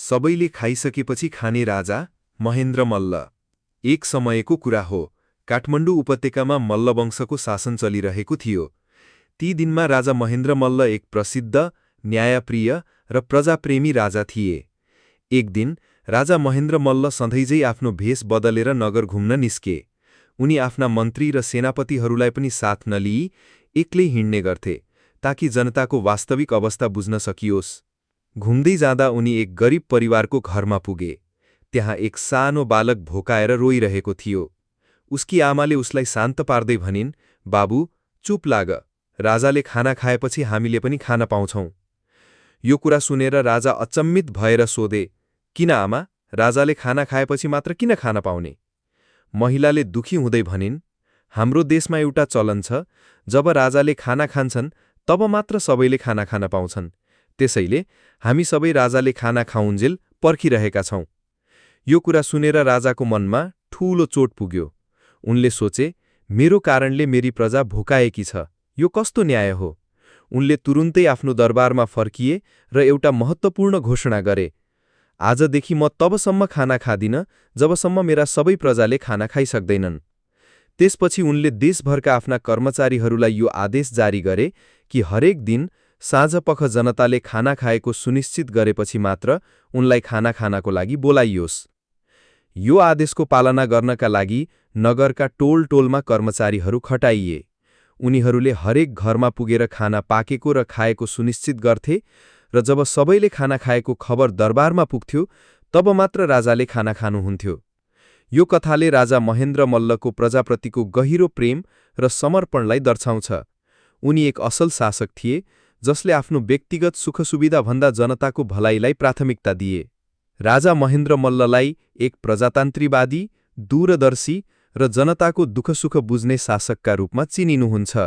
सबैले खाइसकेपछि खाने राजा महेन्द्र मल्ल। एक समयको कुरा हो, काठमाडौँ उपत्यकामा मल्ल वंशको शासन चलिरहेको थियो। ती दिनमा राजा महेन्द्र मल्ल एक प्रसिद्ध, न्यायप्रिय र प्रजाप्रेमी राजा थिए। एक दिन राजा महेन्द्र मल्ल सधैँझै आफ्नो भेष बदलेर नगर घुम्न निस्के। उनी आफ्ना मन्त्री र सेनापतिहरूलाई पनि साथ नलिई एक्लै हिँड्ने गर्थे, ताकि जनताको वास्तविक अवस्था बुझ्न सकियोस्। घुम्दै जाँदा उनी एक गरिब परिवारको घरमा पुगे। त्यहाँ एक सानो बालक भोकाएर रोइरहेको थियो। उसकी आमाले उसलाई शान्त पार्दै भनिन्, "बाबु, चुप लाग, राजाले खाना खाएपछि हामीले पनि खान पाउँछौं।" यो कुरा सुनेर राजा अचम्मित भएर सोधे, "किन आमा, राजाले खाना खाएपछि मात्र किन खान पाउने?" महिलाले दुखी हुँदै भनिन्, "हाम्रो देशमा एउटा चलन छ, जब राजाले खाना खान्छन् तब मात्र सबैले खाना खान पाउँछन्। त्यसैले हामी सबै राजाले खाना खाउन्जेल पर्खिरहेका छौं।" यो कुरा सुनेर राजाको मनमा ठूलो चोट पुग्यो। उनले सोचे, मेरो कारणले मेरी प्रजा भोकाएकी छ, यो कस्तो न्याय हो। उनले तुरुन्तै आफ्नो दरबारमा फर्किए र एउटा महत्त्वपूर्ण घोषणा गरे, "आजदेखि म तबसम्म खाना खादिन जबसम्म मेरा सबै प्रजाले खाना खाइसक्दैनन्।" त्यसपछि उनले देशभरका आफ्ना कर्मचारीहरूलाई यो आदेश जारी गरे कि हरेक दिन साँझपख जनताले खाना खाएको सुनिश्चित गरेपछि मात्र उनलाई खाना खानको लागि बोलाइयोस्। यो आदेशको पालना गर्नका लागि नगरका टोलटोलमा कर्मचारीहरू खटाइए। उनीहरूले हरेक घरमा पुगेर खाना पाकेको र खाएको सुनिश्चित गर्थे र जब सबैले खाना खाएको खबर दरबारमा पुग्थ्यो तब मात्र राजाले खाना खानुहुन्थ्यो। यो कथाले राजा महेन्द्र मल्लको प्रजाप्रतिको गहिरो प्रेम र समर्पणलाई दर्शाउँछ। उनी एक असल शासक थिए, जसले आफ्नो व्यक्तिगत सुखसुविधाभन्दा जनताको भलाइलाई प्राथमिकता दिए। राजा महेन्द्र मल्ललाई एक प्रजातन्त्रीवादी, दूरदर्शी र जनताको दुःखसुख बुझ्ने शासकका रूपमा चिनिनुहुन्छ।